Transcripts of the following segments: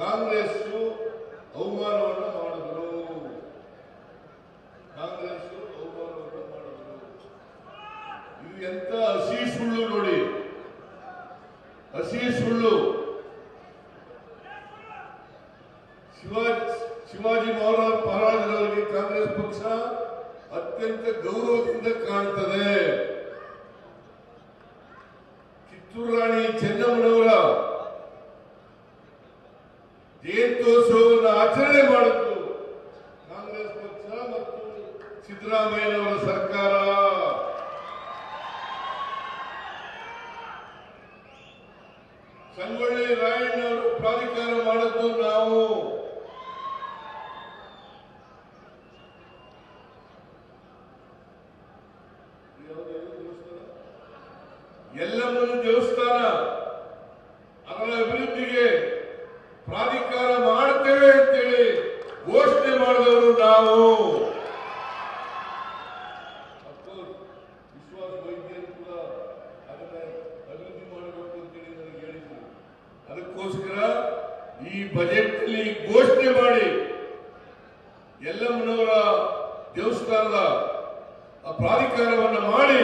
ಕಾಂಗ್ರೆಸ್ ಅವಮಾನವನ್ನು ಮಾಡಿದ್ರು. ಕಾಂಗ್ರೆಸ್ ಅವಮಾನವನ್ನು ಮಾಡಿದ್ರು. ಇದು ಎಂತ ಹಸಿ ಸುಳ್ಳು ನೋಡಿ, ಹಸಿ ಸುಳ್ಳು. ಶಿವಾಜಿ ಮಹಾರಾಜರವರಿಗೆ ಕಾಂಗ್ರೆಸ್ ಪಕ್ಷ ಅತ್ಯಂತ ಗೌರವದಿಂದ ಕಾಣುತ್ತದೆ. ಕಿತ್ತೂರು ರಾಣಿ ಚೆನ್ನಮ್ಮನವರ ಜಯಂತ್ಯೋತ್ಸವವನ್ನು ಆಚರಣೆ ಮಾಡಿದ್ದು ಕಾಂಗ್ರೆಸ್ ಪಕ್ಷ ಮತ್ತು ಸಿದ್ದರಾಮಯ್ಯನವರ ಸರ್ಕಾರ. ಸಂಗೊಳ್ಳಿ ರಾಯಣ್ಣವರು ಪ್ರಾಧಿಕಾರ ಮಾಡಿದ್ದು ನಾವು. ಎಲ್ಲಮ್ಮನ ದೇವಸ್ಥಾನ ಅದರ ಅಭಿವೃದ್ಧಿಗೆ ಪ್ರಾಧಿಕಾರ ಮಾಡ್ತೇವೆ ಅಂತೇಳಿ ಘೋಷಣೆ ಮಾಡಿದವರು ನಾವು. ವಿಶ್ವಾಸ ವೈದ್ಯರು ಕೂಡ ಅದನ್ನ ಅಭಿವೃದ್ಧಿ ಮಾಡಬೇಕು ಅಂತೇಳಿ ನನಗೆ ಹೇಳಿದ್ರು. ಅದಕ್ಕೋಸ್ಕರ ಈ ಬಜೆಟ್ ನಲ್ಲಿ ಘೋಷಣೆ ಮಾಡಿ ಎಲ್ಲಮ್ಮನವರ ದೇವಸ್ಥಾನದ ಪ್ರಾಧಿಕಾರವನ್ನು ಮಾಡಿ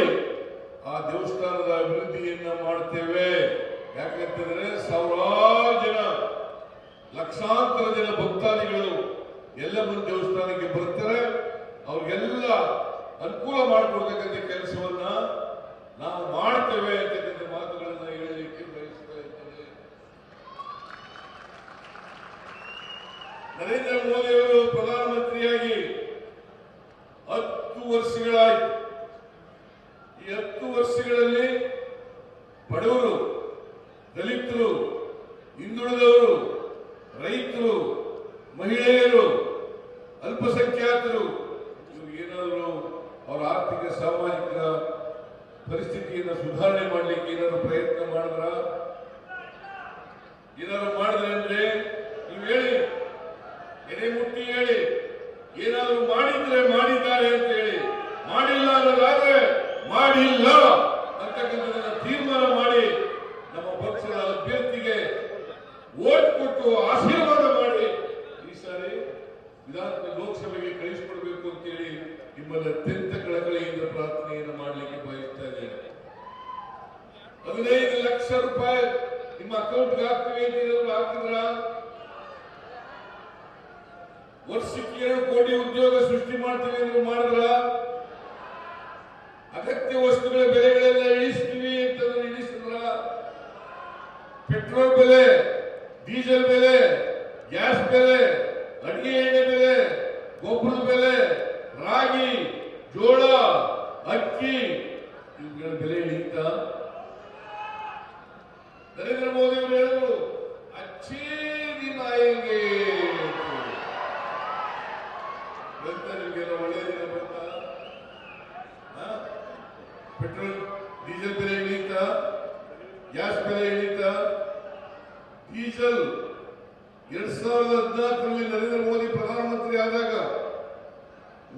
ಆ ದೇವಸ್ಥಾನದ ಅಭಿವೃದ್ಧಿಯನ್ನ ಮಾಡ್ತೇವೆ. ಯಾಕಂತಂದ್ರೆ ಸಾವಿರಾರು ಜನ, ಲಕ್ಷಾಂತರ ಜನ ಭಕ್ತಾದಿಗಳು ಎಲ್ಲಮ್ಮನ ದೇವಸ್ಥಾನಕ್ಕೆ ಬರ್ತಾರೆ. ಅವ್ರಿಗೆಲ್ಲ ಅನುಕೂಲ ಮಾಡಿಕೊಡ್ತಕ್ಕಂಥ ಕೆಲಸವನ್ನ ನಾವು ಮಾಡ್ತೇವೆ ಅಂತಕ್ಕಂಥ ಮಾತುಗಳನ್ನ ಹೇಳಲಿಕ್ಕೆ ಬಯಸ್ತಾ ಇದ್ದೇನೆ. ನರೇಂದ್ರ ಮೋದಿ ಅವರು ಪ್ರಧಾನಮಂತ್ರಿಯಾಗಿ 10 ವರ್ಷಗಳಾಯಿತು. ಈ 10 ವರ್ಷಗಳಲ್ಲಿ ಬಡವರು, ದಲಿತರು, ಹಿಂದುಳಿದವರು, ರೈತರು, ಮಹಿಳೆಯರು, ಅಲ್ಪಸಂಖ್ಯಾತರು ಏನಾದರೂ ಅವರ ಆರ್ಥಿಕ ಸಾಮಾಜಿಕ ಪರಿಸ್ಥಿತಿಯನ್ನು ಸುಧಾರಣೆ ಮಾಡಲಿಕ್ಕೆ ಏನಾದ್ರು ಪ್ರಯತ್ನ ಮಾಡಿದ್ರ? ಏನಾದ್ರು ಮಾಡಿದ್ರೆ ಅಂದ್ರೆ ನೀವು ಹೇಳಿ, ಎದೆ ಮುಟ್ಟಿ ಹೇಳಿ. ಏನಾದ್ರು ಮಾಡಿದ್ರೆ ಮಾಡಿದ್ದಾರೆ ಅಂತ ಹೇಳಿ, ಮಾಡಿಲ್ಲ ಅನ್ನೋದಾದ್ರೆ ಮಾಡಿಲ್ಲ ಅಂತಕ್ಕಂಥದ್ದನ್ನ ತೀರ್ಮಾನ ಮಾಡಿ ನಮ್ಮ ಪಕ್ಷದ ಅಭ್ಯರ್ಥಿಗೆ ವೋಟ್ ಕೊಟ್ಟು ಆಶೀರ್ವಾದ ಮಾಡಿ ಈ ಸಾರಿ ಲೋಕಸಭೆಗೆ ಕಳಿಸಿಕೊಡ್ಬೇಕು ಅಂತೇಳಿ ನಿಮ್ಮಲ್ಲಿ ಅತ್ಯಂತ ಕಳಕಳಿಯಿಂದ ಪ್ರಾರ್ಥನೆಯನ್ನು ಮಾಡಲಿಕ್ಕೆ ಬಯಸ್ತಾ ಇದ್ದೇನೆ. 15 ಲಕ್ಷ ರೂಪಾಯಿ ನಿಮ್ಮ ಅಕೌಂಟ್ಗೆ ಹಾಕ್ತೀವಿ ಅಂತ ಹಾಕಿದ್ರ? ವರ್ಷಕ್ಕೆ 2 ಕೋಟಿ ಉದ್ಯೋಗ ಸೃಷ್ಟಿ ಮಾಡ್ತೀವಿ ಅಂತ ಮಾಡಿದ್ರ? ಅಗತ್ಯ ವಸ್ತುಗಳ ಬೆಲೆಗಳೆಲ್ಲ ಇಳಿಸ್ತೀವಿ ಅಂತಂದ್ರೆ ಇಳಿಸಿದ್ರ? ಪೆಟ್ರೋಲ್ ಬೆಲೆ, ಡೀಸೆಲ್ ಬೆಲೆ, ಗ್ಯಾಸ್ ಬೆಲೆ, ಅಡಿಗೆ ಎಣ್ಣೆ ಬೆಲೆ, ಗೊಬ್ಬರದ ಬೆಲೆ, ರಾಗಿ, ಜೋಳ, ಅಕ್ಕಿ ಇವುಗಳ ಬೆಲೆ ಇಳಿತ? ನರೇಂದ್ರ ಮೋದಿ ಅವರು ಹೇಳಿದ್ರು ಅಚ್ಚೇ ದಿನ ಆಯಂಗೆ ಬಂತ. ನಿಮಗೆಲ್ಲ ಒಳ್ಳೆಯ ದಿನ ಬಂತ? ಪೆಟ್ರೋಲ್ ಡೀಸೆಲ್ ಬೆಲೆ ಇಳಿತ, ಗ್ಯಾಸ್ ಬೆಲೆ ಇಳಿತ. ಡೀಸೆಲ್ 2014ರಲ್ಲಿ ನರೇಂದ್ರ ಮೋದಿ ಪ್ರಧಾನಮಂತ್ರಿ ಆದಾಗ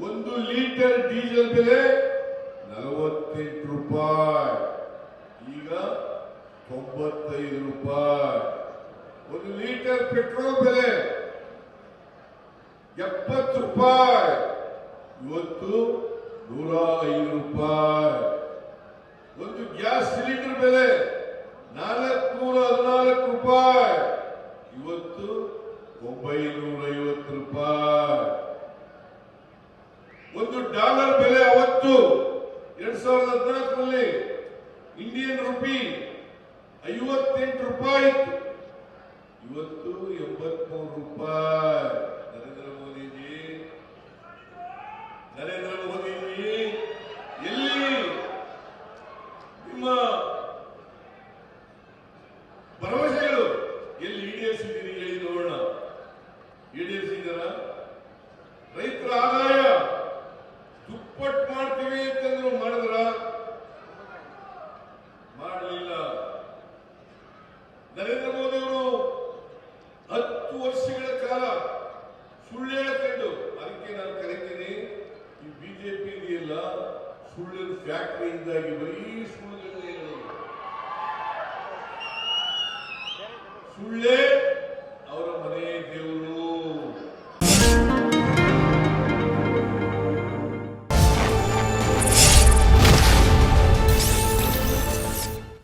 1 ಲೀಟರ್ ಡೀಸೆಲ್ ಬೆಲೆ 48 ರೂಪಾಯಿ, ಈಗ 95 ರೂಪಾಯಿ. 1 ಲೀಟರ್ ಪೆಟ್ರೋಲ್ ಬೆಲೆ 70 ರೂಪಾಯಿ, ಇವತ್ತು 105 ರೂಪಾಯಿ. ಒಂದು ಗ್ಯಾಸ್ ಸಿಲಿಂಡರ್ ಬೆಲೆ 414 ರೂಪಾಯಿ, ಇವತ್ತು 950 ರೂಪಾಯಿ. $1 ಬೆಲೆ ಅವತ್ತು 2014ರಲ್ಲಿ ಇಂಡಿಯನ್ ರುಪಿ 58 ರೂಪಾಯಿ ಇತ್ತು, ಇವತ್ತು